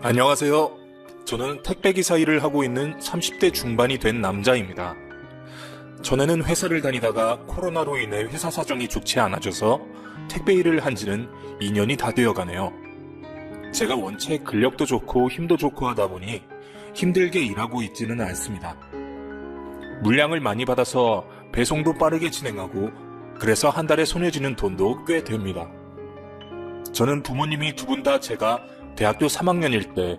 안녕하세요. 저는 택배기사 일을 하고 있는 30대 중반이 된 남자입니다. 전에는 회사를 다니다가 코로나로 인해 회사 사정이 좋지 않아져서 택배 일을 한 지는 2년이 다 되어 가네요. 제가 원체 근력도 좋고 힘도 좋고 하다 보니 힘들게 일하고 있지는 않습니다. 물량을 많이 받아서 배송도 빠르게 진행하고 그래서 한 달에 손에 쥐는 돈도 꽤 됩니다. 저는 부모님이 두 분 다 제가 대학교 3학년일 때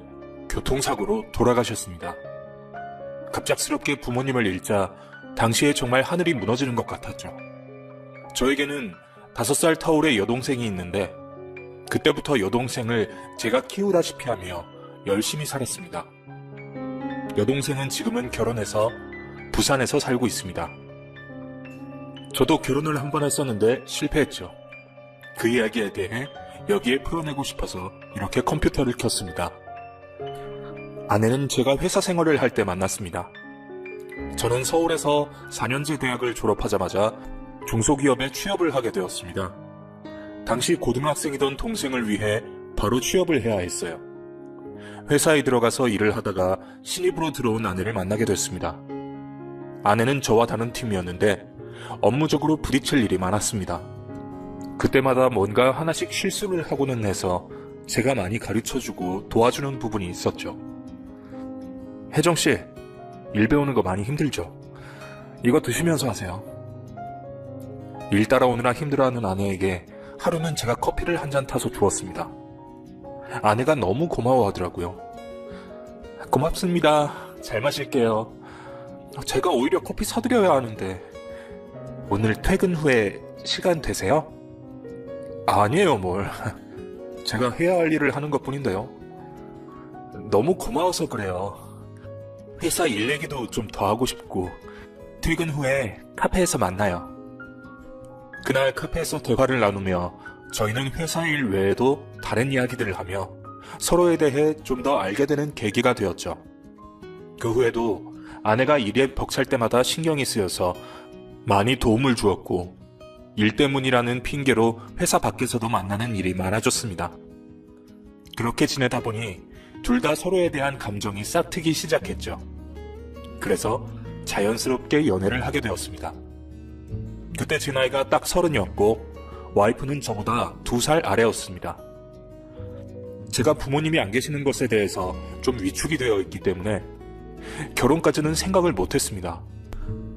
교통사고로 돌아가셨습니다. 갑작스럽게 부모님을 잃자 당시에 정말 하늘이 무너지는 것 같았죠. 저에게는 5살 터울의 여동생이 있는데 그때부터 여동생을 제가 키우다시피 하며 열심히 살았습니다. 여동생은 지금은 결혼해서 부산에서 살고 있습니다. 저도 결혼을 한 번 했었는데 실패했죠. 그 이야기에 대해 여기에 풀어내고 싶어서 이렇게 컴퓨터를 켰습니다. 아내는 제가 회사 생활을 할 때 만났습니다. 저는 서울에서 4년제 대학을 졸업하자마자 중소기업에 취업을 하게 되었습니다. 당시 고등학생이던 동생을 위해 바로 취업을 해야 했어요. 회사에 들어가서 일을 하다가 신입으로 들어온 아내를 만나게 됐습니다. 아내는 저와 다른 팀이었는데 업무적으로 부딪힐 일이 많았습니다. 그때마다 뭔가 하나씩 실수를 하고는 해서 제가 많이 가르쳐주고 도와주는 부분이 있었죠. 혜정씨, 일 배우는 거 많이 힘들죠? 이거 드시면서 하세요. 일 따라오느라 힘들어하는 아내에게 하루는 제가 커피를 한 잔 타서 주었습니다. 아내가 너무 고마워하더라고요. 고맙습니다. 잘 마실게요. 제가 오히려 커피 사드려야 하는데 오늘 퇴근 후에 시간 되세요? 아니에요, 뭘. 제가 해야 할 일을 하는 것뿐인데요. 너무 고마워서 그래요. 회사 일 얘기도 좀 더 하고 싶고 퇴근 후에 카페에서 만나요. 그날 카페에서 대화를 나누며 저희는 회사 일 외에도 다른 이야기들을 하며 서로에 대해 좀 더 알게 되는 계기가 되었죠. 그 후에도 아내가 일에 벅찰 때마다 신경이 쓰여서 많이 도움을 주었고 일 때문이라는 핑계로 회사 밖에서도 만나는 일이 많아졌습니다. 그렇게 지내다 보니 둘 다 서로에 대한 감정이 싹트기 시작했죠. 그래서 자연스럽게 연애를 하게 되었습니다. 그때 제 나이가 딱 30이었고 와이프는 저보다 2살 아래였습니다. 제가 부모님이 안 계시는 것에 대해서 좀 위축이 되어 있기 때문에 결혼까지는 생각을 못했습니다.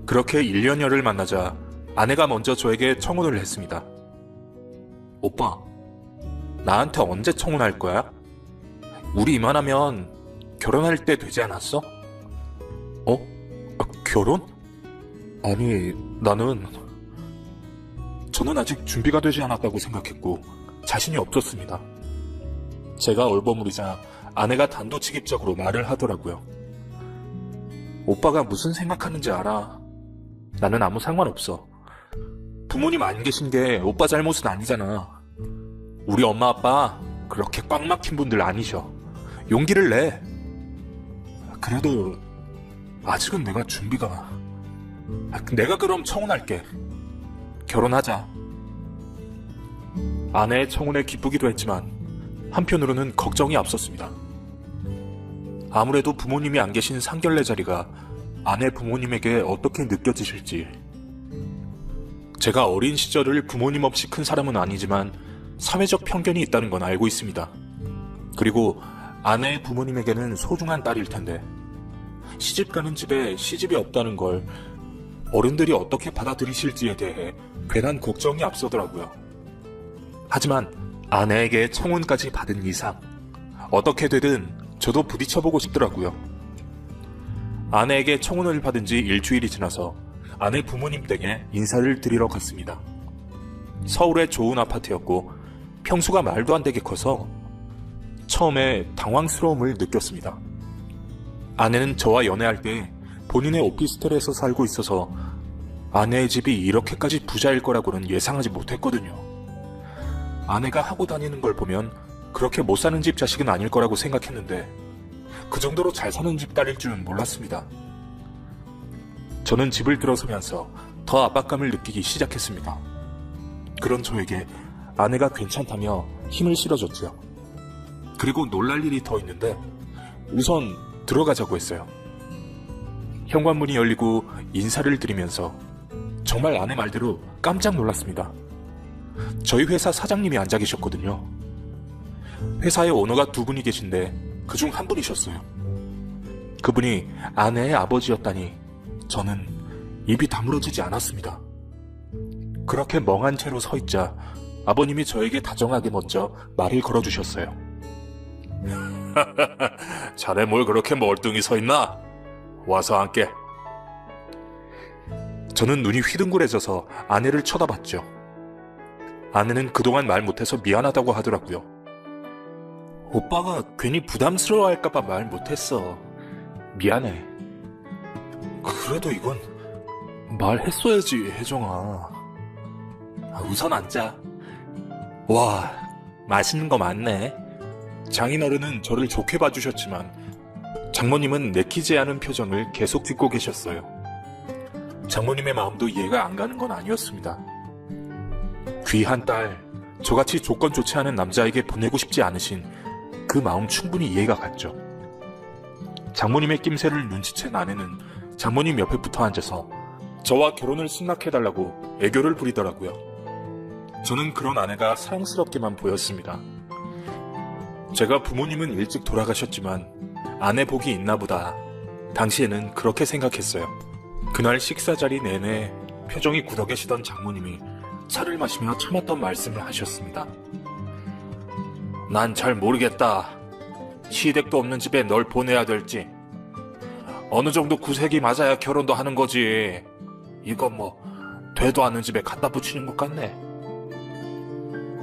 그렇게 1년여를 만나자 아내가 먼저 저에게 청혼을 했습니다. 오빠, 나한테 언제 청혼할 거야? 우리 이만하면 결혼할 때 되지 않았어? 결혼? 아니, 저는 아직 준비가 되지 않았다고 생각했고 자신이 없었습니다. 제가 얼버무리자 아내가 단도직입적으로 말을 하더라고요. 오빠가 무슨 생각하는지 알아. 나는 아무 상관없어. 부모님 안 계신 게 오빠 잘못은 아니잖아. 우리 엄마 아빠 그렇게 꽉 막힌 분들 아니셔. 용기를 내. 그래도 아직은 내가 준비가... 내가 그럼 청혼할게. 결혼하자. 아내의 청혼에 기쁘기도 했지만 한편으로는 걱정이 앞섰습니다. 아무래도 부모님이 안 계신 상견례 자리가 아내 부모님에게 어떻게 느껴지실지. 제가 어린 시절을 부모님 없이 큰 사람은 아니지만 사회적 편견이 있다는 건 알고 있습니다. 그리고 아내의 부모님에게는 소중한 딸일 텐데 시집가는 집에 시집이 없다는 걸 어른들이 어떻게 받아들이실지에 대해 괜한 걱정이 앞서더라고요. 하지만 아내에게 청혼까지 받은 이상 어떻게 되든 저도 부딪혀보고 싶더라고요. 아내에게 청혼을 받은 지 일주일이 지나서 아내 부모님 댁에 인사를 드리러 갔습니다. 서울의 좋은 아파트였고 평수가 말도 안 되게 커서 처음에 당황스러움을 느꼈습니다. 아내는 저와 연애할 때 본인의 오피스텔에서 살고 있어서 아내의 집이 이렇게까지 부자일 거라고는 예상하지 못했거든요. 아내가 하고 다니는 걸 보면 그렇게 못 사는 집 자식은 아닐 거라고 생각했는데 그 정도로 잘 사는 집 딸일 줄은 몰랐습니다. 저는 집을 들어서면서 더 압박감을 느끼기 시작했습니다. 그런 저에게 아내가 괜찮다며 힘을 실어줬죠. 그리고 놀랄 일이 더 있는데 우선 들어가자고 했어요. 현관문이 열리고 인사를 드리면서 정말 아내 말대로 깜짝 놀랐습니다. 저희 회사 사장님이 앉아 계셨거든요. 회사에 오너가 두 분이 계신데 그중 한 분이셨어요. 그분이 아내의 아버지였다니 저는 입이 다물어지지 않았습니다. 그렇게 멍한 채로 서 있자 아버님이 저에게 다정하게 먼저 말을 걸어주셨어요. 자네 뭘 그렇게 멀뚱히 서 있나? 와서 앉게. 저는 눈이 휘둥그레져서 아내를 쳐다봤죠. 아내는 그동안 말 못해서 미안하다고 하더라고요. 오빠가 괜히 부담스러워할까봐 말 못했어. 미안해. 그래도 이건 말했어야지, 혜정아. 우선 앉자. 와, 맛있는 거 많네. 장인어른은 저를 좋게 봐주셨지만 장모님은 내키지 않은 표정을 계속 짓고 계셨어요. 장모님의 마음도 이해가 안 가는 건 아니었습니다. 귀한 딸, 저같이 조건 좋지 않은 남자에게 보내고 싶지 않으신 그 마음 충분히 이해가 갔죠. 장모님의 낌새를 눈치챈 아내는 장모님 옆에 붙어 앉아서 저와 결혼을 승낙해달라고 애교를 부리더라고요. 저는 그런 아내가 사랑스럽게만 보였습니다. 제가 부모님은 일찍 돌아가셨지만 아내 복이 있나 보다. 당시에는 그렇게 생각했어요. 그날 식사 자리 내내 표정이 굳어 계시던 장모님이 차를 마시며 참았던 말씀을 하셨습니다. 난 잘 모르겠다. 시댁도 없는 집에 널 보내야 될지. 어느 정도 구색이 맞아야 결혼도 하는 거지. 이건 뭐 되도 않는 집에 갖다 붙이는 것 같네.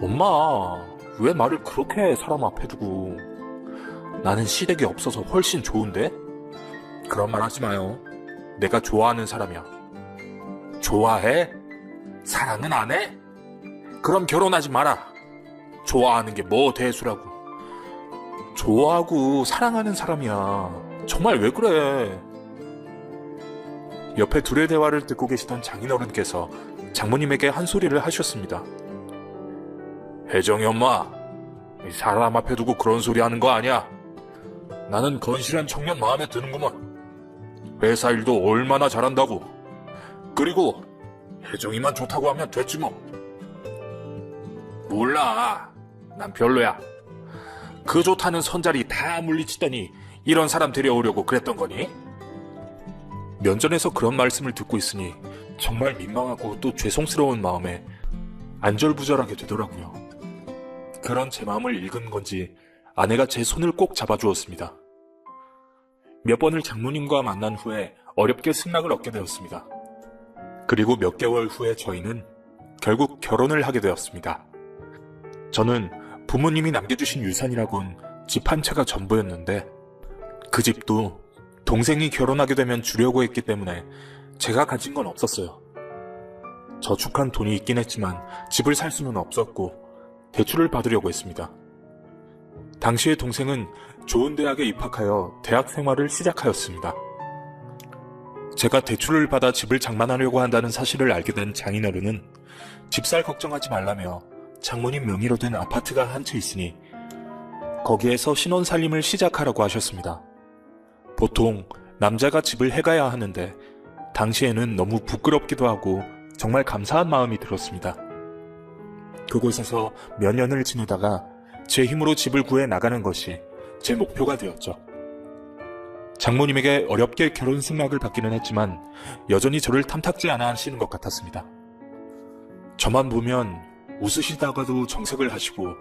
엄마, 왜 말을 그렇게 해, 사람 앞에 두고. 나는 시댁이 없어서 훨씬 좋은데? 그런 말 하지 마요. 내가 좋아하는 사람이야. 좋아해? 사랑은 안 해? 그럼 결혼하지 마라. 좋아하는 게 뭐 대수라고. 좋아하고 사랑하는 사람이야. 정말 왜 그래? 옆에 둘의 대화를 듣고 계시던 장인어른께서 장모님에게 한 소리를 하셨습니다. 혜정이 엄마, 사람 앞에 두고 그런 소리 하는 거 아니야. 나는 건실한 청년 마음에 드는구먼. 회사 일도 얼마나 잘한다고. 그리고 혜정이만 좋다고 하면 됐지 뭐. 몰라, 난 별로야. 그 좋다는 선자리 다 물리치더니 이런 사람 데려오려고 그랬던 거니? 면전에서 그런 말씀을 듣고 있으니 정말 민망하고 또 죄송스러운 마음에 안절부절하게 되더라고요. 그런 제 마음을 읽은 건지 아내가 제 손을 꼭 잡아주었습니다. 몇 번을 장모님과 만난 후에 어렵게 승낙을 얻게 되었습니다. 그리고 몇 개월 후에 저희는 결국 결혼을 하게 되었습니다. 저는 부모님이 남겨주신 유산이라곤 집 한 채가 전부였는데 그 집도 동생이 결혼하게 되면 주려고 했기 때문에 제가 가진 건 없었어요. 저축한 돈이 있긴 했지만 집을 살 수는 없었고 대출을 받으려고 했습니다. 당시에 동생은 좋은 대학에 입학하여 대학 생활을 시작하였습니다. 제가 대출을 받아 집을 장만하려고 한다는 사실을 알게 된 장인어른은 집살 걱정하지 말라며 장모님 명의로 된 아파트가 한 채 있으니 거기에서 신혼살림을 시작하라고 하셨습니다. 보통 남자가 집을 해가야 하는데 당시에는 너무 부끄럽기도 하고 정말 감사한 마음이 들었습니다. 그곳에서 몇 년을 지내다가 제 힘으로 집을 구해 나가는 것이 제 목표가 되었죠. 장모님에게 어렵게 결혼 승낙을 받기는 했지만 여전히 저를 탐탁지 않아 하시는 것 같았습니다. 저만 보면 웃으시다가도 정색을 하시고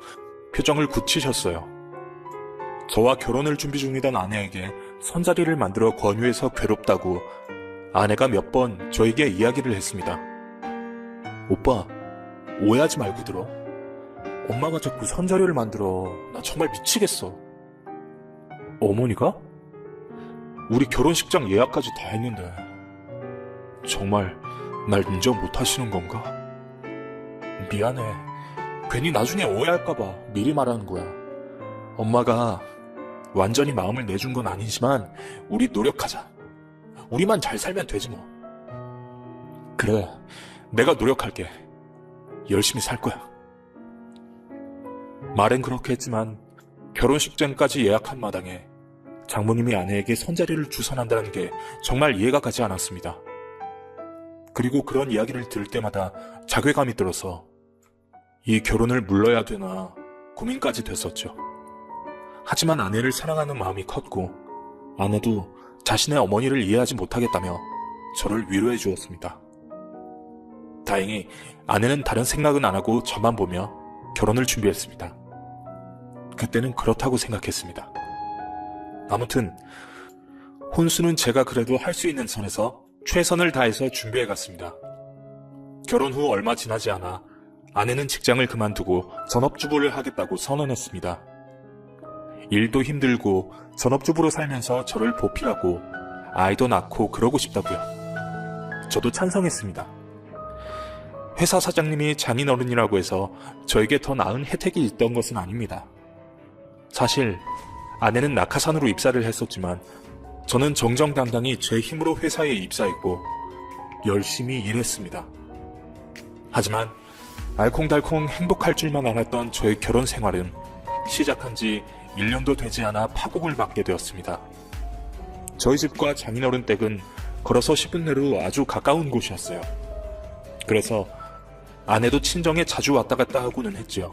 표정을 굳히셨어요. 저와 결혼을 준비 중이던 아내에게 선자리를 만들어 권유해서 괴롭다고 아내가 몇 번 저에게 이야기를 했습니다. 오빠, 오해하지 말고 들어. 엄마가 자꾸 선자리를 만들어. 나 정말 미치겠어. 어머니가? 우리 결혼식장 예약까지 다 했는데 정말 날 인정 못 하시는 건가? 미안해. 괜히 나중에 오해할까봐 미리 말하는 거야. 엄마가 완전히 마음을 내준 건 아니지만 우리 노력하자. 우리만 잘 살면 되지 뭐. 그래, 내가 노력할게. 열심히 살 거야. 말은 그렇게 했지만 결혼식장까지 예약한 마당에 장모님이 아내에게 선자리를 주선한다는 게 정말 이해가 가지 않았습니다. 그리고 그런 이야기를 들을 때마다 자괴감이 들어서 이 결혼을 물러야 되나 고민까지 됐었죠. 하지만 아내를 사랑하는 마음이 컸고 아내도 자신의 어머니를 이해하지 못하겠다며 저를 위로해 주었습니다. 다행히 아내는 다른 생각은 안 하고 저만 보며 결혼을 준비했습니다. 그때는 그렇다고 생각했습니다. 아무튼 혼수는 제가 그래도 할 수 있는 선에서 최선을 다해서 준비해 갔습니다. 결혼 후 얼마 지나지 않아 아내는 직장을 그만두고 전업주부를 하겠다고 선언했습니다. 일도 힘들고 전업주부로 살면서 저를 보필하고 아이도 낳고 그러고 싶다고요. 저도 찬성했습니다. 회사 사장님이 장인어른이라고 해서 저에게 더 나은 혜택이 있던 것은 아닙니다. 사실 아내는 낙하산으로 입사를 했었지만 저는 정정당당히 제 힘으로 회사에 입사했고 열심히 일했습니다. 하지만 알콩달콩 행복할 줄만 알았던 저의 결혼 생활은 시작한 지 1년도 되지 않아 파국을 맞게 되었습니다. 저희 집과 장인어른 댁은 걸어서 10분 내로 아주 가까운 곳이었어요. 그래서 아내도 친정에 자주 왔다 갔다 하고는 했지요.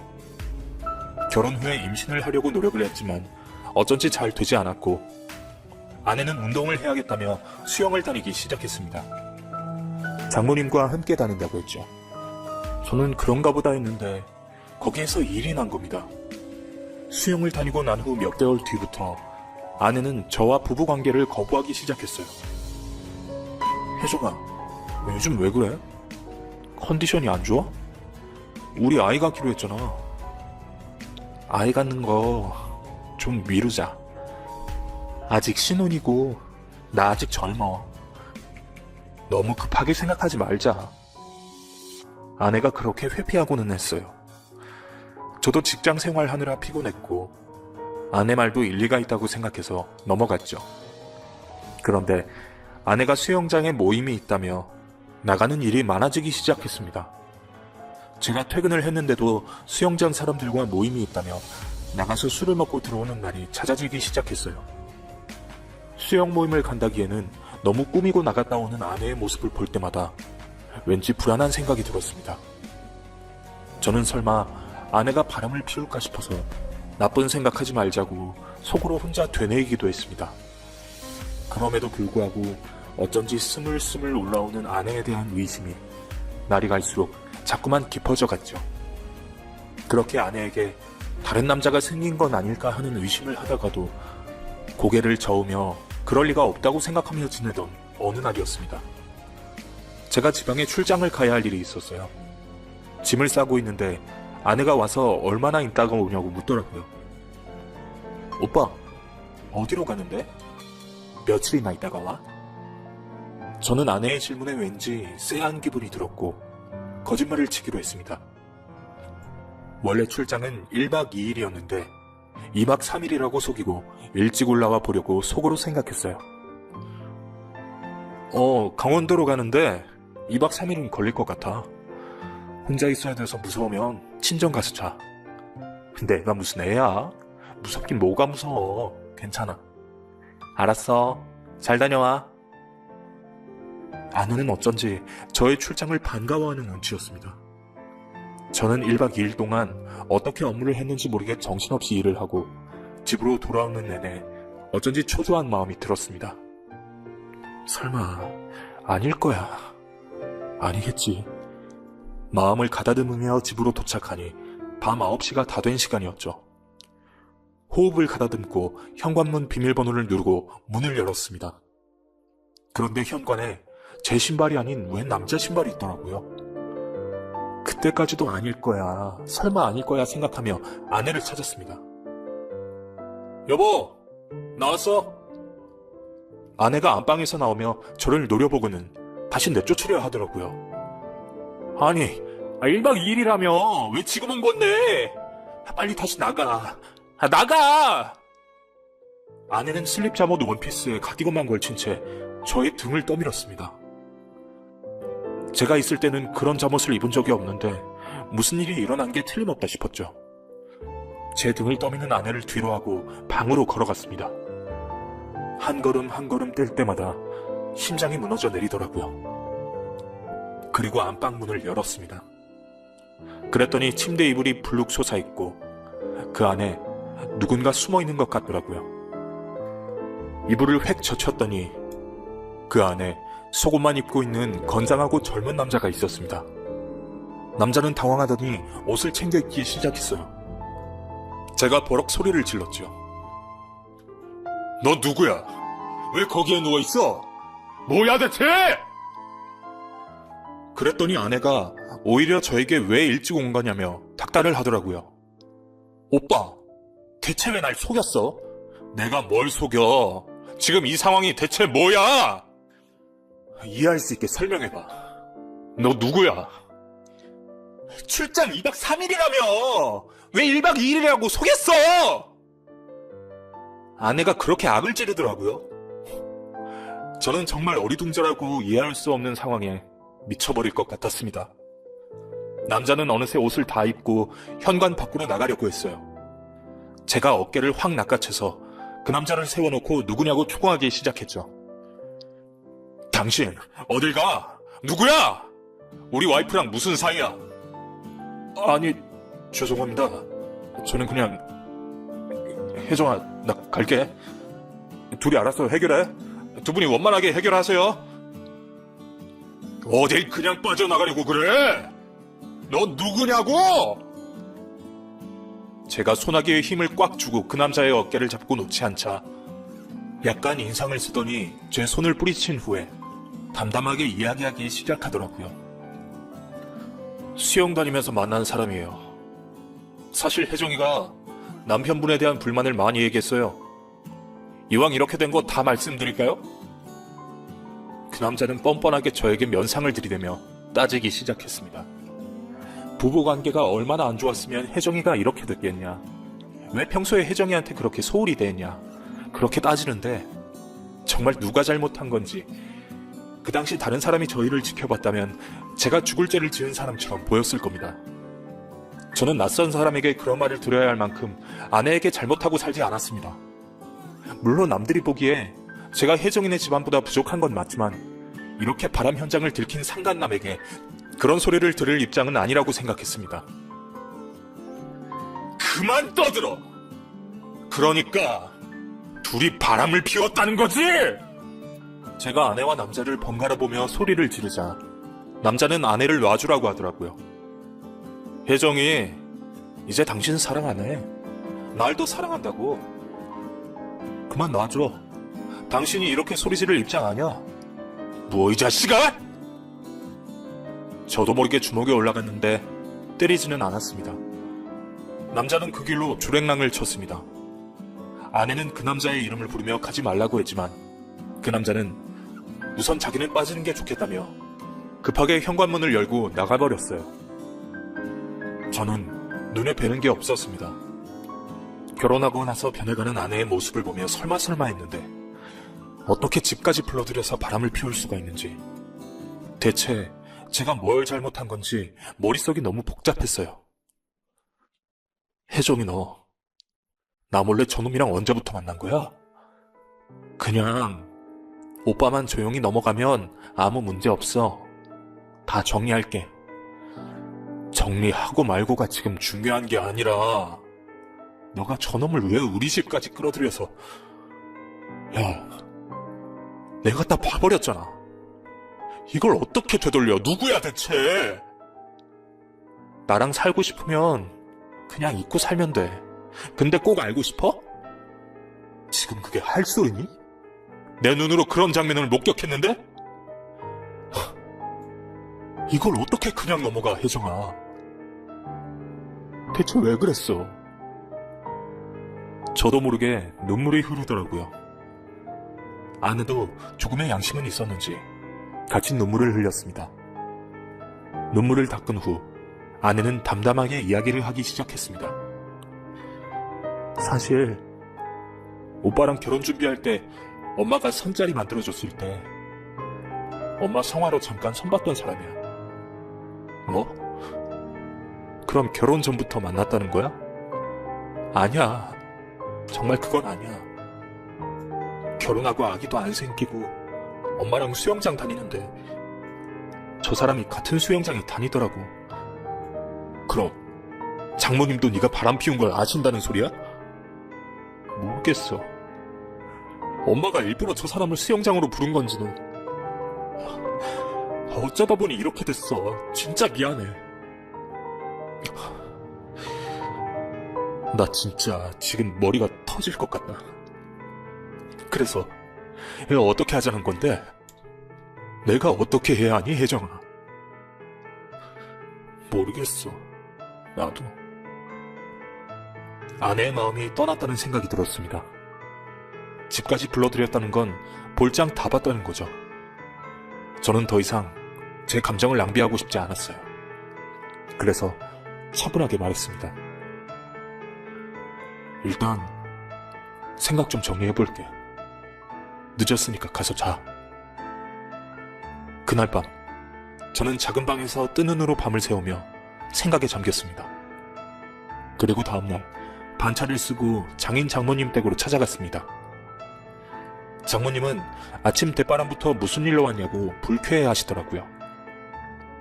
결혼 후에 임신을 하려고 노력을 했지만 어쩐지 잘 되지 않았고 아내는 운동을 해야겠다며 수영을 다니기 시작했습니다. 장모님과 함께 다닌다고 했죠. 저는 그런가 보다 했는데 거기에서 일이 난 겁니다. 수영을 다니고 난 후 몇 개월 뒤부터 아내는 저와 부부관계를 거부하기 시작했어요. 혜정아, 요즘 왜 그래? 컨디션이 안 좋아? 우리 아이 갖기로 했잖아. 아이 갖는 거 좀 미루자. 아직 신혼이고 나 아직 젊어. 너무 급하게 생각하지 말자. 아내가 그렇게 회피하고는 했어요. 저도 직장 생활하느라 피곤했고 아내 말도 일리가 있다고 생각해서 넘어갔죠. 그런데 아내가 수영장에 모임이 있다며 나가는 일이 많아지기 시작했습니다. 제가 퇴근을 했는데도 수영장 사람들과 모임이 있다며 나가서 술을 먹고 들어오는 날이 잦아지기 시작했어요. 수영 모임을 간다기에는 너무 꾸미고 나갔다 오는 아내의 모습을 볼 때마다 왠지 불안한 생각이 들었습니다. 저는 설마 아내가 바람을 피울까 싶어서 나쁜 생각하지 말자고 속으로 혼자 되뇌이기도 했습니다. 그럼에도 불구하고 어쩐지 스물스물 올라오는 아내에 대한 의심이 날이 갈수록 자꾸만 깊어져 갔죠. 그렇게 아내에게 다른 남자가 생긴 건 아닐까 하는 의심을 하다가도 고개를 저으며 그럴 리가 없다고 생각하며 지내던 어느 날이었습니다. 제가 지방에 출장을 가야 할 일이 있었어요. 짐을 싸고 있는데 아내가 와서 얼마나 있다가 오냐고 묻더라고요. 오빠, 어디로 가는데? 며칠이나 있다가 와? 저는 아내의 질문에 왠지 쎄한 기분이 들었고 거짓말을 치기로 했습니다. 원래 출장은 1박 2일이었는데 2박 3일이라고 속이고 일찍 올라와 보려고 속으로 생각했어요. 강원도로 가는데 2박 3일은 걸릴 것 같아. 혼자 있어야 돼서 무서우면 친정 가서 자. 근데 애가 무슨 애야? 무섭긴 뭐가 무서워. 괜찮아. 알았어. 잘 다녀와. 아내는 어쩐지 저의 출장을 반가워하는 눈치였습니다. 저는 1박 2일 동안 어떻게 업무를 했는지 모르게 정신없이 일을 하고 집으로 돌아오는 내내 어쩐지 초조한 마음이 들었습니다. 설마 아닐 거야. 아니겠지. 마음을 가다듬으며 집으로 도착하니 밤 9시가 다 된 시간이었죠. 호흡을 가다듬고 현관문 비밀번호를 누르고 문을 열었습니다. 그런데 현관에 제 신발이 아닌 웬 남자 신발이 있더라고요. 그때까지도 아닐 거야, 설마 아닐 거야 생각하며 아내를 찾았습니다. 여보, 나왔어? 아내가 안방에서 나오며 저를 노려보고는 다시 내쫓으려 하더라고요. 아니, 1박 2일이라며 왜 지금 온 건데? 빨리 다시 나가. 나가! 아내는 슬립 잠옷 원피스에 가디건만 걸친 채 저의 등을 떠밀었습니다. 제가 있을 때는 그런 잠옷을 입은 적이 없는데 무슨 일이 일어난 게 틀림없다 싶었죠. 제 등을 떠미는 아내를 뒤로하고 방으로 걸어갔습니다. 한 걸음 한 걸음 뗄 때마다 심장이 무너져 내리더라고요. 그리고 안방 문을 열었습니다. 그랬더니 침대 이불이 불룩 솟아있고 그 안에 누군가 숨어있는 것 같더라고요. 이불을 획 젖혔더니 그 안에 속옷만 입고 있는 건장하고 젊은 남자가 있었습니다. 남자는 당황하더니 옷을 챙겨 입기 시작했어요. 제가 버럭 소리를 질렀죠. 너 누구야? 왜 거기에 누워있어? 뭐야 대체? 그랬더니 아내가 오히려 저에게 왜 일찍 온 거냐며 닥달을 하더라고요. 오빠, 대체 왜 날 속였어? 내가 뭘 속여? 지금 이 상황이 대체 뭐야? 이해할 수 있게 설명해봐. 너 누구야? 출장 2박 3일이라며! 왜 1박 2일이라고 속였어! 아내가 그렇게 악을 지르더라고요. 저는 정말 어리둥절하고 이해할 수 없는 상황에 미쳐버릴 것 같았습니다. 남자는 어느새 옷을 다 입고 현관 밖으로 나가려고 했어요. 제가 어깨를 확 낚아채서 그 남자를 세워놓고 누구냐고 초공하기 시작했죠. 당신 어딜 가? 누구야? 우리 와이프랑 무슨 사이야? 아니, 죄송합니다. 저는 그냥... 혜정아, 나 갈게. 둘이 알아서 해결해. 두 분이 원만하게 해결하세요. 어딜 그냥 빠져나가려고 그래? 너 누구냐고? 제가 소나기의 힘을 꽉 주고 그 남자의 어깨를 잡고 놓지 않자 약간 인상을 쓰더니 제 손을 뿌리친 후에 담담하게 이야기하기 시작하더라고요. 수영 다니면서 만난 사람이에요. 사실 혜정이가 남편분에 대한 불만을 많이 얘기했어요. 이왕 이렇게 된 거 다 말씀드릴까요? 그 남자는 뻔뻔하게 저에게 면상을 들이대며 따지기 시작했습니다. 부부관계가 얼마나 안 좋았으면 혜정이가 이렇게 됐겠냐. 왜 평소에 혜정이한테 그렇게 소홀히 대했냐. 그렇게 따지는데 정말 누가 잘못한 건지, 그 당시 다른 사람이 저희를 지켜봤다면 제가 죽을 죄를 지은 사람처럼 보였을 겁니다. 저는 낯선 사람에게 그런 말을 들어야 할 만큼 아내에게 잘못하고 살지 않았습니다. 물론 남들이 보기에 제가 혜정이네 집안보다 부족한 건 맞지만 이렇게 바람 현장을 들킨 상간남에게 그런 소리를 들을 입장은 아니라고 생각했습니다. 그만 떠들어! 그러니까 둘이 바람을 피웠다는 거지! 제가 아내와 남자를 번갈아 보며 소리를 지르자 남자는 아내를 놔주라고 하더라고요. 혜정이, 이제 당신 사랑 안 해. 날도 사랑한다고. 그만 놔줘. 당신이 이렇게 소리 지를 입장 아니야. 뭐 이 자식아! 저도 모르게 주먹이 올라갔는데 때리지는 않았습니다. 남자는 그 길로 주랭랑을 쳤습니다. 아내는 그 남자의 이름을 부르며 가지 말라고 했지만 그 남자는 우선 자기는 빠지는 게 좋겠다며 급하게 현관문을 열고 나가버렸어요. 저는 눈에 뵈는 게 없었습니다. 결혼하고 나서 변해가는 아내의 모습을 보며 설마 했는데 어떻게 집까지 불러들여서 바람을 피울 수가 있는지, 대체 제가 뭘 잘못한 건지 머릿속이 너무 복잡했어요. 혜정이, 너 나 몰래 저놈이랑 언제부터 만난 거야? 그냥 오빠만 조용히 넘어가면 아무 문제 없어. 다 정리할게. 정리하고 말고가 지금 중요한 게 아니라 너가 저놈을 왜 우리 집까지 끌어들여서... 야, 내가 다 봐버렸잖아. 이걸 어떻게 되돌려? 누구야 대체? 나랑 살고 싶으면 그냥 잊고 살면 돼. 근데 꼭 알고 싶어? 지금 그게 할 소리니? 내 눈으로 그런 장면을 목격했는데? 이걸 어떻게 그냥 넘어가, 혜정아? 대체 왜 그랬어? 저도 모르게 눈물이 흐르더라고요. 아내도 조금의 양심은 있었는지 같이 눈물을 흘렸습니다. 눈물을 닦은 후 아내는 담담하게 이야기를 하기 시작했습니다. 사실 오빠랑 결혼 준비할 때 엄마가 선자리 만들어줬을 때 엄마 성화로 잠깐 선봤던 사람이야. 뭐? 그럼 결혼 전부터 만났다는 거야? 아니야. 정말 그건 아니야. 결혼하고 아기도 안 생기고 엄마랑 수영장 다니는데 저 사람이 같은 수영장에 다니더라고. 그럼 장모님도 네가 바람 피운 걸 아신다는 소리야? 모르겠어. 엄마가 일부러 저 사람을 수영장으로 부른 건지는. 어쩌다 보니 이렇게 됐어. 진짜 미안해. 나 진짜 지금 머리가 터질 것 같다. 그래서 이거 어떻게 하자는 건데? 내가 어떻게 해야 하니, 혜정아? 모르겠어. 나도. 아내의 마음이 떠났다는 생각이 들었습니다. 집까지 불러들였다는 건 볼장 다 봤다는 거죠. 저는 더 이상 제 감정을 낭비하고 싶지 않았어요. 그래서 차분하게 말했습니다. 일단 생각 좀 정리해볼게. 늦었으니까 가서 자. 그날 밤 저는 작은 방에서 뜬 눈으로 밤을 새우며 생각에 잠겼습니다. 그리고 다음날 반차를 쓰고 장인 장모님 댁으로 찾아갔습니다. 장모님은 아침 대바람부터 무슨 일로 왔냐고 불쾌해 하시더라고요.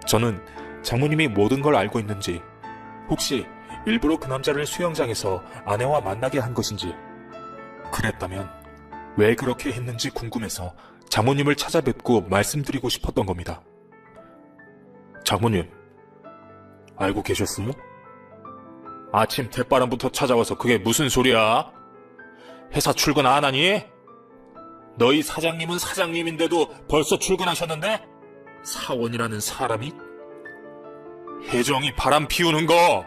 저는 장모님이 모든 걸 알고 있는지, 혹시 일부러 그 남자를 수영장에서 아내와 만나게 한 것인지, 그랬다면 왜 그렇게 했는지 궁금해서 장모님을 찾아뵙고 말씀드리고 싶었던 겁니다. 장모님, 알고 계셨어요? 아침 대바람부터 찾아와서 그게 무슨 소리야? 회사 출근 안 하니? 너희 사장님은 사장님인데도 벌써 출근하셨는데? 사원이라는 사람이? 혜정이 바람 피우는 거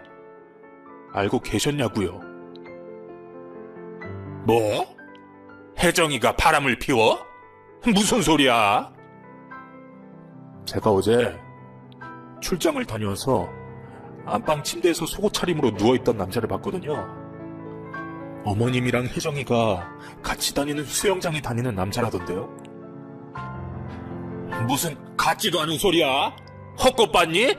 알고 계셨냐고요? 뭐? 혜정이가 바람을 피워? 무슨 소리야? 제가 어제 출장을 다녀와서 안방 침대에서 속옷 차림으로 누워있던 남자를 봤거든요. 어머님이랑 혜정이가 같이 다니는 수영장에 다니는 남자라던데요. 무슨 같지도 않은 소리야? 헛것 봤니?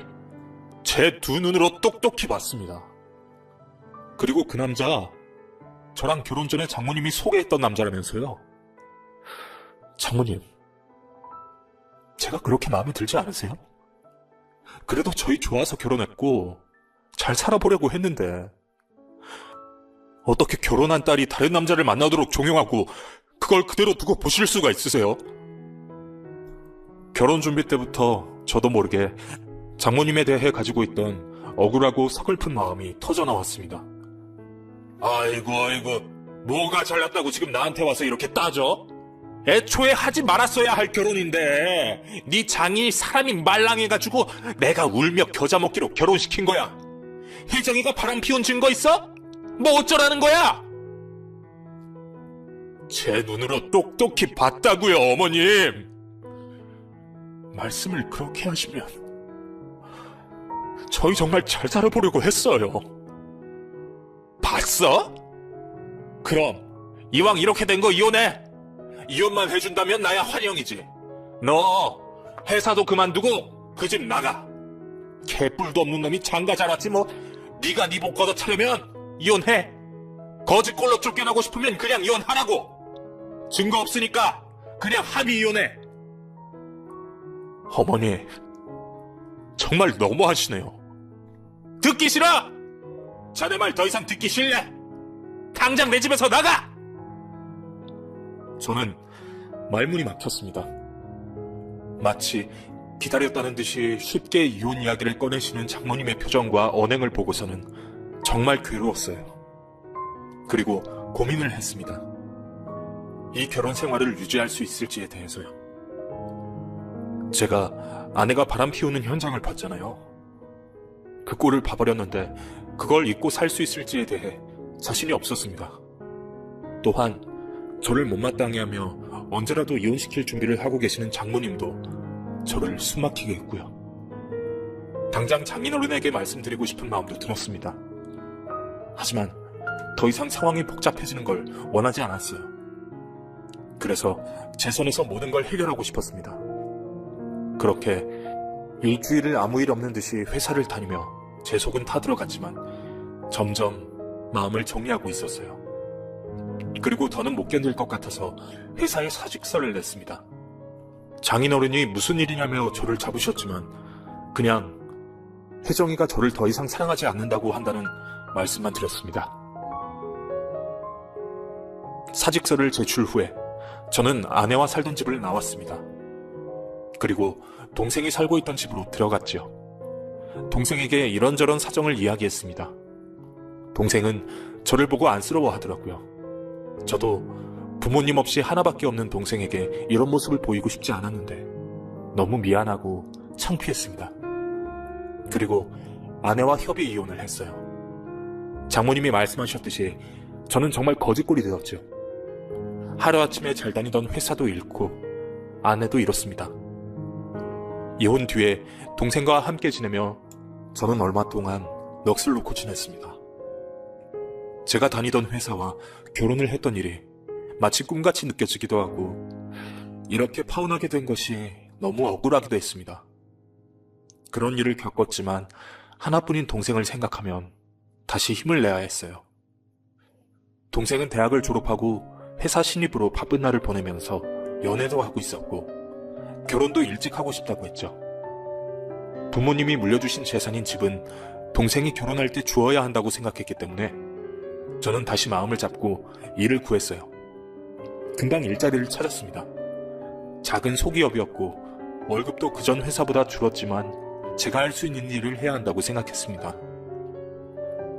제 두 눈으로 똑똑히 봤습니다. 그리고 그 남자, 저랑 결혼 전에 장모님이 소개했던 남자라면서요. 장모님, 제가 그렇게 마음에 들지 않으세요? 그래도 저희 좋아서 결혼했고 잘 살아보려고 했는데 어떻게 결혼한 딸이 다른 남자를 만나도록 종용하고 그걸 그대로 두고 보실 수가 있으세요? 결혼 준비 때부터 저도 모르게 장모님에 대해 가지고 있던 억울하고 서글픈 마음이 터져나왔습니다. 아이고 뭐가 잘났다고 지금 나한테 와서 이렇게 따져? 애초에 하지 말았어야 할 결혼인데 네 장이 사람이 말랑해가지고 내가 울며 겨자 먹기로 결혼시킨 거야. 혜정이가 바람 피운 증거 있어? 뭐 어쩌라는 거야? 제 눈으로 똑똑히 봤다고요, 어머님. 말씀을 그렇게 하시면 저희 정말 잘 살아보려고 했어요. 봤어? 그럼 이왕 이렇게 된 거 이혼해. 이혼만 해준다면 나야 환영이지. 너 회사도 그만두고 그 집 나가. 개뿔도 없는 놈이 장가 잘 왔지 뭐. 네가 네 복 걷어 차려면 이혼해. 거짓골로 쫓겨나고 싶으면 그냥 이혼하라고. 증거 없으니까 그냥 합의 이혼해. 어머니, 정말 너무하시네요. 듣기 싫어? 자네 말 더 이상 듣기 싫네. 당장 내 집에서 나가! 저는 말문이 막혔습니다. 마치 기다렸다는 듯이 쉽게 이혼 이야기를 꺼내시는 장모님의 표정과 언행을 보고서는 정말 괴로웠어요. 그리고 고민을 했습니다. 이 결혼 생활을 유지할 수 있을지에 대해서요. 제가 아내가 바람 피우는 현장을 봤잖아요. 그 꼴을 봐버렸는데 그걸 잊고 살 수 있을지에 대해 자신이 없었습니다. 또한 저를 못마땅해 하며 언제라도 이혼시킬 준비를 하고 계시는 장모님도 저를 숨막히게 했고요. 당장 장인어른에게 말씀드리고 싶은 마음도 들었습니다. 하지만 더 이상 상황이 복잡해지는 걸 원하지 않았어요. 그래서 제 손에서 모든 걸 해결하고 싶었습니다. 그렇게 일주일을 아무 일 없는 듯이 회사를 다니며 제 속은 타들어갔지만 점점 마음을 정리하고 있었어요. 그리고 더는 못 견딜 것 같아서 회사에 사직서를 냈습니다. 장인어른이 무슨 일이냐며 저를 잡으셨지만 그냥 혜정이가 저를 더 이상 사랑하지 않는다고 한다는 말씀만 드렸습니다. 사직서를 제출 후에 저는 아내와 살던 집을 나왔습니다. 그리고 동생이 살고 있던 집으로 들어갔지요. 동생에게 이런저런 사정을 이야기했습니다. 동생은 저를 보고 안쓰러워하더라고요. 저도 부모님 없이 하나밖에 없는 동생에게 이런 모습을 보이고 싶지 않았는데 너무 미안하고 창피했습니다. 그리고 아내와 협의 이혼을 했어요. 장모님이 말씀하셨듯이 저는 정말 거지꼴이 되었죠. 하루아침에 잘 다니던 회사도 잃고 아내도 잃었습니다. 이혼 뒤에 동생과 함께 지내며 저는 얼마 동안 넋을 놓고 지냈습니다. 제가 다니던 회사와 결혼을 했던 일이 마치 꿈같이 느껴지기도 하고 이렇게 파혼하게 된 것이 너무 억울하기도 했습니다. 그런 일을 겪었지만 하나뿐인 동생을 생각하면 다시 힘을 내야 했어요. 동생은 대학을 졸업하고 회사 신입으로 바쁜 날을 보내면서 연애도 하고 있었고 결혼도 일찍 하고 싶다고 했죠. 부모님이 물려주신 재산인 집은 동생이 결혼할 때 주어야 한다고 생각했기 때문에 저는 다시 마음을 잡고 일을 구했어요. 금방 일자리를 찾았습니다. 작은 소기업이었고 월급도 그전 회사보다 줄었지만 제가 할 수 있는 일을 해야 한다고 생각했습니다.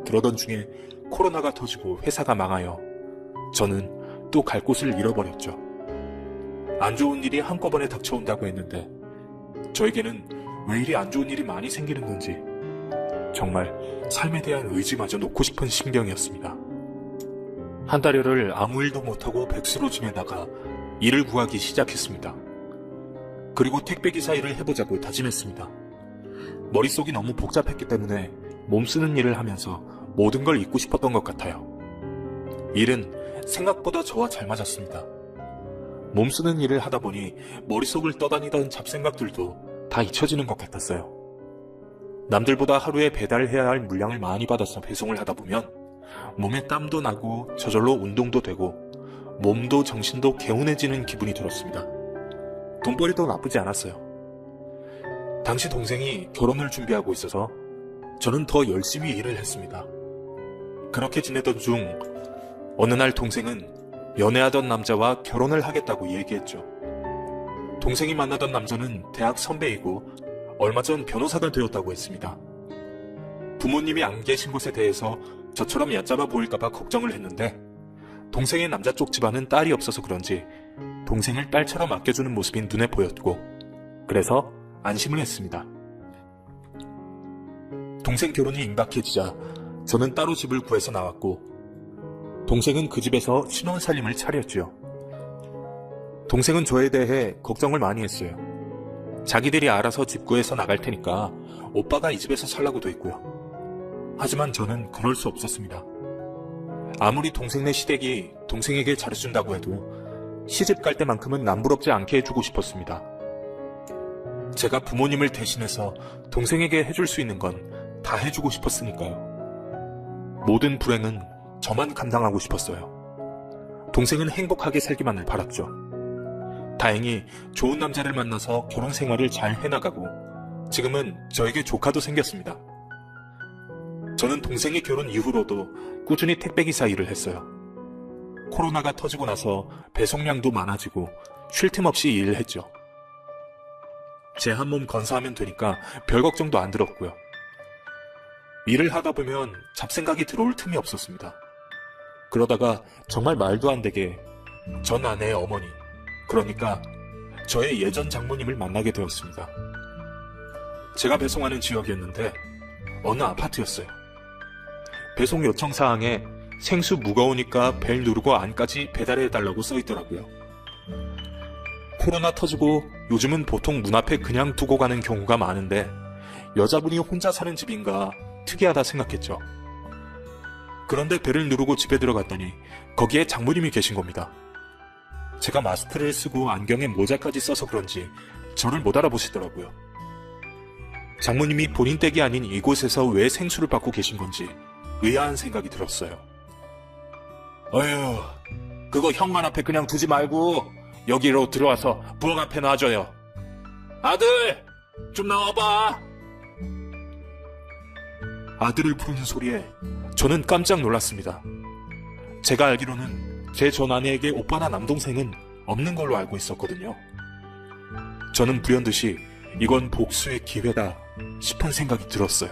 그러던 중에 코로나가 터지고 회사가 망하여 저는 또 갈 곳을 잃어버렸죠. 안 좋은 일이 한꺼번에 닥쳐온다고 했는데 저에게는 왜 이리 안 좋은 일이 많이 생기는 건지 정말 삶에 대한 의지마저 놓고 싶은 심경이었습니다. 한 달여를 아무 일도 못하고 백수로 지내다가 일을 구하기 시작했습니다. 그리고 택배기사 일을 해보자고 다짐했습니다. 머릿속이 너무 복잡했기 때문에 몸 쓰는 일을 하면서 모든 걸 잊고 싶었던 것 같아요. 일은 생각보다 저와 잘 맞았습니다. 몸 쓰는 일을 하다 보니 머릿속을 떠다니던 잡생각들도 다 잊혀지는 것 같았어요. 남들보다 하루에 배달해야 할 물량을 많이 받아서 배송을 하다 보면 몸에 땀도 나고 저절로 운동도 되고 몸도 정신도 개운해지는 기분이 들었습니다. 돈벌이도 나쁘지 않았어요. 당시 동생이 결혼을 준비하고 있어서 저는 더 열심히 일을 했습니다. 그렇게 지내던 중 어느 날 동생은 연애하던 남자와 결혼을 하겠다고 얘기했죠. 동생이 만나던 남자는 대학 선배이고 얼마 전 변호사가 되었다고 했습니다. 부모님이 안 계신 곳에 대해서 저처럼 얕잡아 보일까봐 걱정을 했는데 동생의 남자 쪽 집안은 딸이 없어서 그런지 동생을 딸처럼 아껴주는 모습이 눈에 보였고 그래서 안심을 했습니다. 동생 결혼이 임박해지자 저는 따로 집을 구해서 나왔고 동생은 그 집에서 신혼살림을 차렸죠. 동생은 저에 대해 걱정을 많이 했어요. 자기들이 알아서 집 구해서 나갈 테니까 오빠가 이 집에서 살라고도 했고요. 하지만 저는 그럴 수 없었습니다. 아무리 동생네 시댁이 동생에게 잘해준다고 해도 시집 갈 때만큼은 남부럽지 않게 해주고 싶었습니다. 제가 부모님을 대신해서 동생에게 해줄 수 있는 건 다 해주고 싶었으니까요. 모든 불행은 저만 감당하고 싶었어요. 동생은 행복하게 살기만을 바랐죠. 다행히 좋은 남자를 만나서 결혼 생활을 잘 해나가고 지금은 저에게 조카도 생겼습니다. 저는 동생의 결혼 이후로도 꾸준히 택배기사 일을 했어요. 코로나가 터지고 나서 배송량도 많아지고 쉴 틈 없이 일을 했죠. 제 한 몸 건사하면 되니까 별 걱정도 안 들었고요. 일을 하다 보면 잡생각이 들어올 틈이 없었습니다. 그러다가 정말 말도 안 되게 전 아내의 어머니, 그러니까 저의 예전 장모님을 만나게 되었습니다. 제가 배송하는 지역이었는데 어느 아파트였어요. 배송 요청 사항에 생수 무거우니까 벨 누르고 안까지 배달해달라고 써있더라고요. 코로나 터지고 요즘은 보통 문 앞에 그냥 두고 가는 경우가 많은데 여자분이 혼자 사는 집인가 특이하다 생각했죠. 그런데 벨을 누르고 집에 들어갔더니 거기에 장모님이 계신 겁니다. 제가 마스크를 쓰고 안경에 모자까지 써서 그런지 저를 못 알아보시더라고요. 장모님이 본인 댁이 아닌 이곳에서 왜 생수를 받고 계신 건지 의아한 생각이 들었어요. 어휴, 그거 현관 앞에 그냥 두지 말고 여기로 들어와서 부엌 앞에 놔줘요. 아들, 좀 나와봐. 아들을 부르는 소리에 저는 깜짝 놀랐습니다. 제가 알기로는 제 전 아내에게 오빠나 남동생은 없는 걸로 알고 있었거든요. 저는 불현듯이 이건 복수의 기회다 싶은 생각이 들었어요.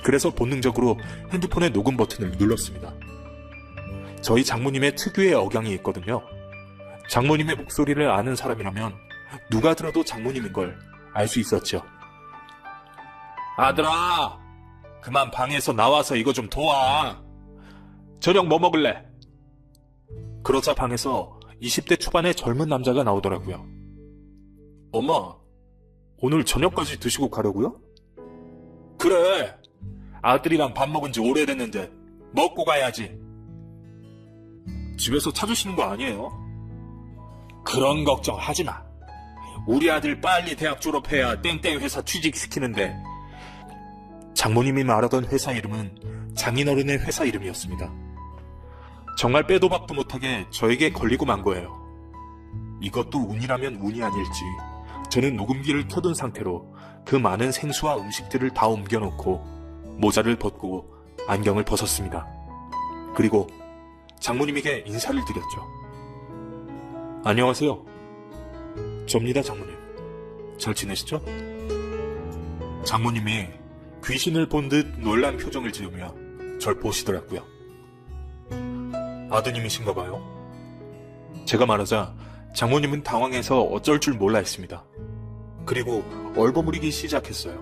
그래서 본능적으로 핸드폰의 녹음 버튼을 눌렀습니다. 저희 장모님의 특유의 억양이 있거든요. 장모님의 목소리를 아는 사람이라면 누가 들어도 장모님인 걸 알 수 있었죠. 아들아, 그만 방에서 나와서 이거 좀 도와. 저녁 뭐 먹을래? 그러자 방에서 20대 초반의 젊은 남자가 나오더라고요. 엄마, 오늘 저녁까지 드시고 가려고요? 그래, 아들이랑 밥 먹은 지 오래됐는데 먹고 가야지. 집에서 찾으시는 거 아니에요? 그런 걱정 하지 마. 우리 아들 빨리 대학 졸업해야 땡땡 회사 취직시키는데. 장모님이 말하던 회사 이름은 장인어른의 회사 이름이었습니다. 정말 빼도 박도 못하게 저에게 걸리고 만 거예요. 이것도 운이라면 운이 아닐지 저는 녹음기를 켜둔 상태로 그 많은 생수와 음식들을 다 옮겨놓고 모자를 벗고 안경을 벗었습니다. 그리고 장모님에게 인사를 드렸죠. 안녕하세요. 접니다, 장모님. 잘 지내시죠? 장모님이 귀신을 본 듯 놀란 표정을 지으며 절 보시더라고요. 아드님이신가 봐요. 제가 말하자 장모님은 당황해서 어쩔 줄 몰라 했습니다. 그리고 얼버무리기 시작했어요.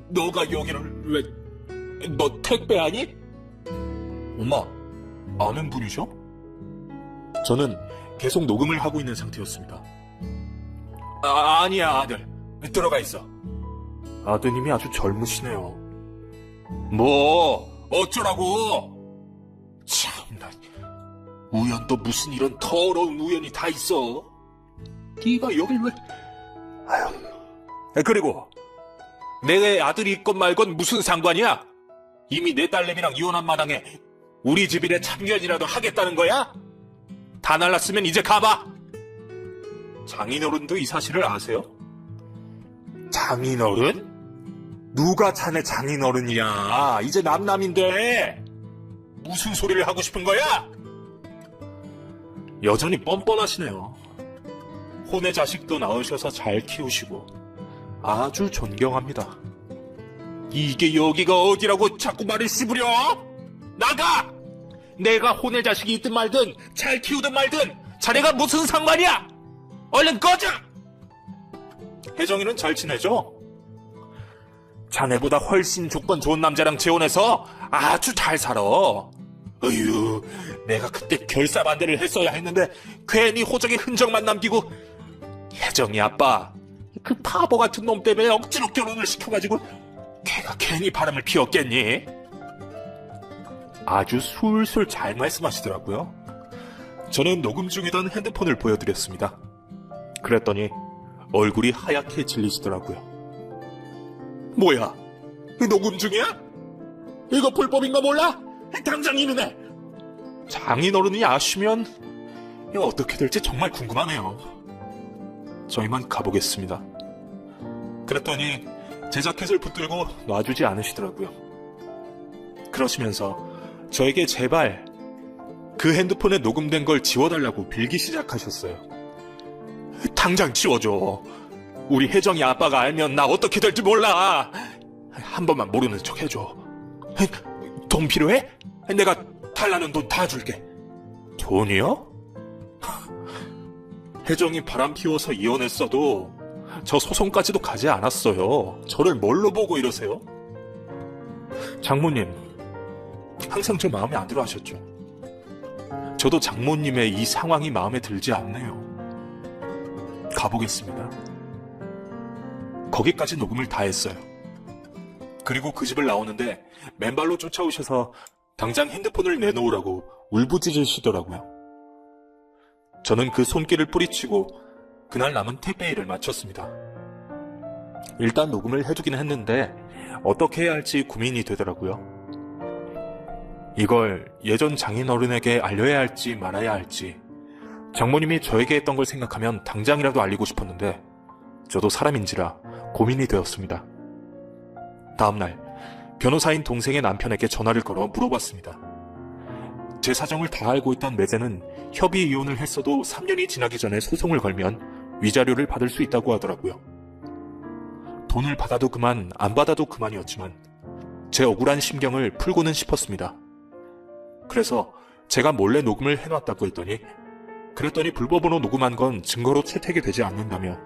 너가 여기를 왜... 너 택배 아니? 엄마, 아는 분이셔? 저는 계속 녹음을 하고 있는 상태였습니다. 아니야, 아들. 들어가 있어. 아드님이 아주 젊으시네요. 뭐 어쩌라고? 참나, 우연도 무슨 이런 더러운 우연이 다 있어. 네가 여길 왜... 아휴. 그리고 내 아들이 있건 말건 무슨 상관이야? 이미 내 딸내미랑 이혼한 마당에 우리 집 일에 참견이라도 하겠다는 거야? 다 날랐으면 이제 가봐. 장인어른도 이 사실을 아세요? 장인어른? 누가 자네 장인어른이야. 이제 남남인데 무슨 소리를 하고 싶은 거야? 여전히 뻔뻔하시네요. 혼의 자식도 낳으셔서 잘 키우시고 아주 존경합니다. 이게 여기가 어디라고 자꾸 말을 씹으려? 나가! 내가 혼의 자식이 있든 말든 잘 키우든 말든 자네가 무슨 상관이야? 얼른 꺼져! 혜정이는 잘 지내죠? 자네보다 훨씬 조건 좋은 남자랑 재혼해서 아주 잘 살아. 어휴, 내가 그때 결사반대를 했어야 했는데 괜히 호적의 흔적만 남기고. 혜정이 아빠, 그 바보 같은 놈 때문에 억지로 결혼을 시켜가지고 걔가 괜히 바람을 피웠겠니? 아주 술술 잘 말씀하시더라고요. 저는 녹음 중이던 핸드폰을 보여드렸습니다. 그랬더니 얼굴이 하얗게 질리시더라고요. 뭐야? 녹음 중이야? 이거 불법인 거 몰라? 당장 이는해! 장인어른이 아시면 어떻게 될지 정말 궁금하네요. 저희만 가보겠습니다. 그랬더니 제 자켓을 붙들고 놔주지 않으시더라고요. 그러시면서 저에게 제발 그 핸드폰에 녹음된 걸 지워달라고 빌기 시작하셨어요. 당장 지워줘. 우리 혜정이 아빠가 알면 나 어떻게 될지 몰라. 한 번만 모르는 척 해줘. 돈 필요해? 내가 달라는 돈 다 줄게. 돈이요? 혜정이 바람 피워서 이혼했어도 저 소송까지도 가지 않았어요. 저를 뭘로 보고 이러세요? 장모님, 항상 저 마음에 안 들어 하셨죠? 저도 장모님의 이 상황이 마음에 들지 않네요. 가보겠습니다. 거기까지 녹음을 다 했어요. 그리고 그 집을 나오는데 맨발로 쫓아오셔서 당장 핸드폰을 내놓으라고 울부짖으시더라고요. 저는 그 손길을 뿌리치고 그날 남은 택배 일을 마쳤습니다. 일단 녹음을 해두긴 했는데 어떻게 해야 할지 고민이 되더라고요. 이걸 예전 장인어른에게 알려야 할지 말아야 할지, 장모님이 저에게 했던 걸 생각하면 당장이라도 알리고 싶었는데 저도 사람인지라 고민이 되었습니다. 다음날 변호사인 동생의 남편에게 전화를 걸어 물어봤습니다. 제 사정을 다 알고 있던 매제는 협의 이혼을 했어도 3년이 지나기 전에 소송을 걸면 위자료를 받을 수 있다고 하더라고요. 돈을 받아도 그만, 안 받아도 그만이었지만 제 억울한 심경을 풀고는 싶었습니다. 그래서 제가 몰래 녹음을 해놨다고 그랬더니 불법으로 녹음한 건 증거로 채택이 되지 않는다며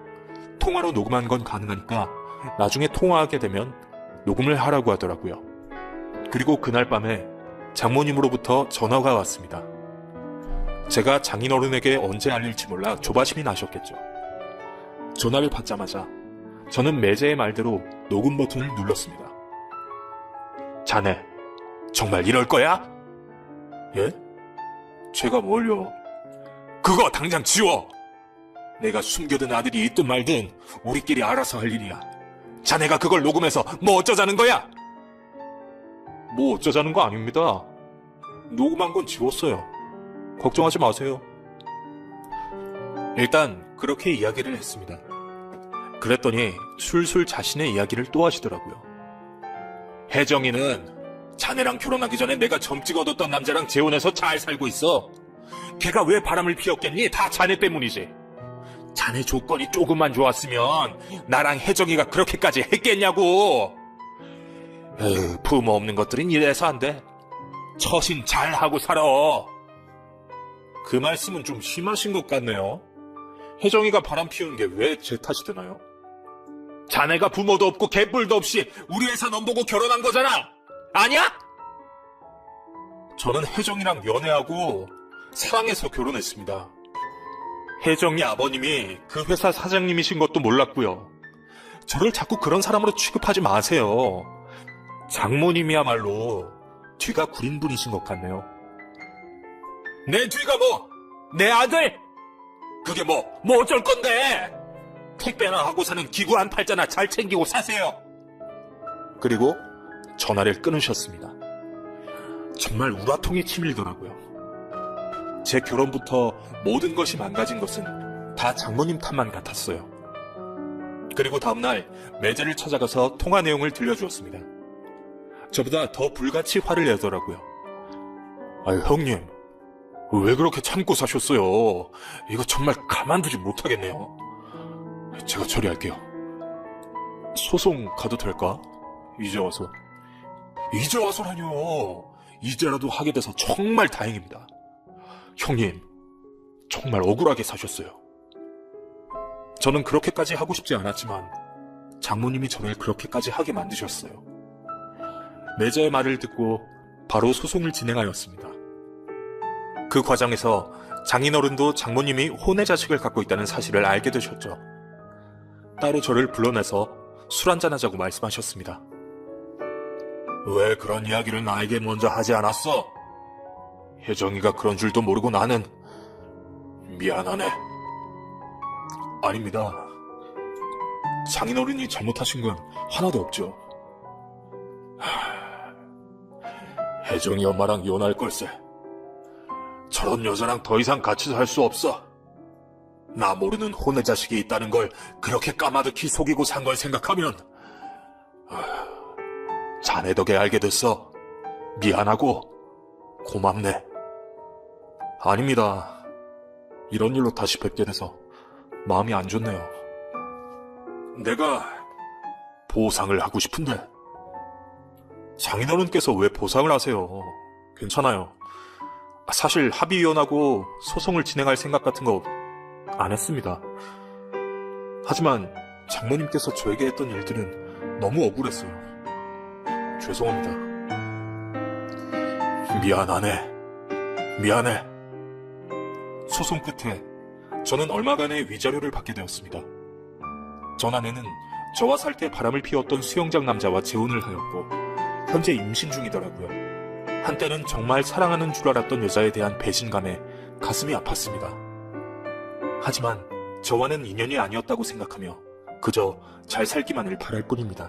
통화로 녹음한 건 가능하니까 나중에 통화하게 되면 녹음을 하라고 하더라고요. 그리고 그날 밤에 장모님으로부터 전화가 왔습니다. 제가 장인어른에게 언제 알릴지 몰라 조바심이 나셨겠죠. 전화를 받자마자 저는 매제의 말대로 녹음 버튼을 눌렀습니다. 자네, 정말 이럴 거야? 예? 제가 뭘요? 그거 당장 지워! 내가 숨겨둔 아들이 있든 말든 우리끼리 알아서 할 일이야. 자네가 그걸 녹음해서 뭐 어쩌자는 거야? 뭐 어쩌자는 거 아닙니다. 녹음한 건 지웠어요. 걱정하지 마세요. 일단 그렇게 이야기를 했습니다. 그랬더니 술술 자신의 이야기를 또 하시더라고요. 혜정이는 자네랑 결혼하기 전에 내가 점찍 얻었던 남자랑 재혼해서 잘 살고 있어. 걔가 왜 바람을 피웠겠니? 다 자네 때문이지. 자네 조건이 조금만 좋았으면 나랑 혜정이가 그렇게까지 했겠냐고. 에휴, 부모 없는 것들은 이래서 안 돼. 처신 잘하고 살아. 그 말씀은 좀 심하신 것 같네요. 혜정이가 바람 피우는 게 왜 제 탓이 되나요? 자네가 부모도 없고 개뿔도 없이 우리 회사 넘보고 결혼한 거잖아. 아니야? 저는 혜정이랑 연애하고 사랑해서 결혼했습니다. 혜정이 아버님이 그 회사 사장님이신 것도 몰랐고요. 저를 자꾸 그런 사람으로 취급하지 마세요. 장모님이야말로 뒤가 구린 분이신 것 같네요. 내 뒤가 뭐? 내 아들? 그게 뭐 어쩔 건데? 택배나 하고 사는 기구 한 팔자나 잘 챙기고 사세요. 그리고 전화를 끊으셨습니다. 정말 우라통이 치밀더라고요. 제 결혼부터 모든 것이 망가진 것은 다 장모님 탓만 같았어요. 그리고 다음날 매제를 찾아가서 통화 내용을 들려주었습니다. 저보다 더 불같이 화를 내더라고요. 아유, 형님, 왜 그렇게 참고 사셨어요? 이거 정말 가만두지 못하겠네요. 제가 처리할게요. 소송 가도 될까? 이제 와서. 이제 와서라뇨. 이제라도 하게 돼서 정말 다행입니다. 형님, 정말 억울하게 사셨어요. 저는 그렇게까지 하고 싶지 않았지만 장모님이 저를 그렇게까지 하게 만드셨어요. 매제의 말을 듣고 바로 소송을 진행하였습니다. 그 과정에서 장인어른도 장모님이 혼외 자식을 갖고 있다는 사실을 알게 되셨죠. 따로 저를 불러내서 술 한잔하자고 말씀하셨습니다. 왜 그런 이야기를 나에게 먼저 하지 않았어? 혜정이가 그런 줄도 모르고 나는 미안하네. 아닙니다. 장인어른이 잘못하신 건 하나도 없죠. 혜정이 엄마랑 이혼할 걸세. 저런 여자랑 더 이상 같이 살 수 없어. 나 모르는 혼외 자식이 있다는 걸 그렇게 까마득히 속이고 산 걸 생각하면 자네 덕에 알게 됐어. 미안하고 고맙네. 아닙니다. 이런 일로 다시 뵙게 돼서 마음이 안 좋네요. 내가 보상을 하고 싶은데. 장인어른께서 왜 보상을 하세요? 괜찮아요. 사실 합의위원하고 소송을 진행할 생각 같은 거 안 했습니다. 하지만 장모님께서 저에게 했던 일들은 너무 억울했어요. 죄송합니다. 미안해. 소송 끝에 저는 얼마간의 위자료를 받게 되었습니다. 전 아내는 저와 살 때 바람을 피웠던 수영장 남자와 재혼을 하였고 현재 임신 중이더라고요. 한때는 정말 사랑하는 줄 알았던 여자에 대한 배신감에 가슴이 아팠습니다. 하지만 저와는 인연이 아니었다고 생각하며 그저 잘 살기만을 바랄 뿐입니다.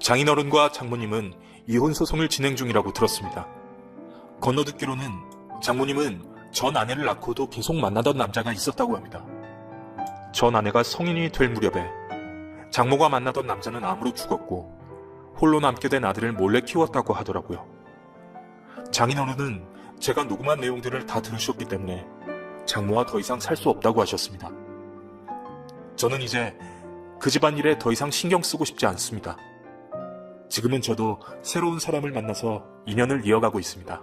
장인어른과 장모님은 이혼 소송을 진행 중이라고 들었습니다. 건너듣기로는 장모님은 전 아내를 낳고도 계속 만나던 남자가 있었다고 합니다. 전 아내가 성인이 될 무렵에 장모가 만나던 남자는 암으로 죽었고 홀로 남게 된 아들을 몰래 키웠다고 하더라고요. 장인어른은 제가 녹음한 내용들을 다 들으셨기 때문에 장모와 더 이상 살 수 없다고 하셨습니다. 저는 이제 그 집안일에 더 이상 신경 쓰고 싶지 않습니다. 지금은 저도 새로운 사람을 만나서 인연을 이어가고 있습니다.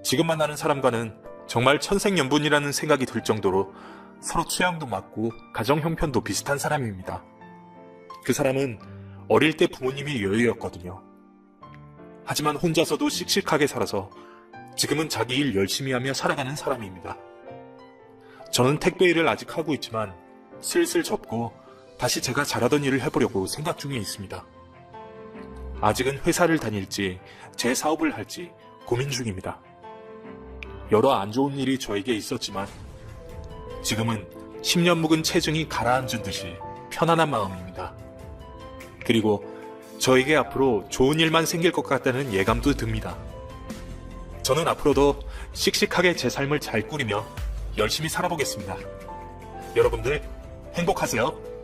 지금 만나는 사람과는 정말 천생연분이라는 생각이 들 정도로 서로 취향도 맞고 가정 형편도 비슷한 사람입니다. 그 사람은 어릴 때 부모님이 여유였거든요. 하지만 혼자서도 씩씩하게 살아서 지금은 자기 일 열심히 하며 살아가는 사람입니다. 저는 택배 일을 아직 하고 있지만 슬슬 접고 다시 제가 잘하던 일을 해보려고 생각 중에 있습니다. 아직은 회사를 다닐지 제 사업을 할지 고민 중입니다. 여러 안 좋은 일이 저에게 있었지만 지금은 10년 묵은 체중이 가라앉은 듯이 편안한 마음입니다. 그리고 저에게 앞으로 좋은 일만 생길 것 같다는 예감도 듭니다. 저는 앞으로도 씩씩하게 제 삶을 잘 꾸리며 열심히 살아보겠습니다. 여러분들 행복하세요.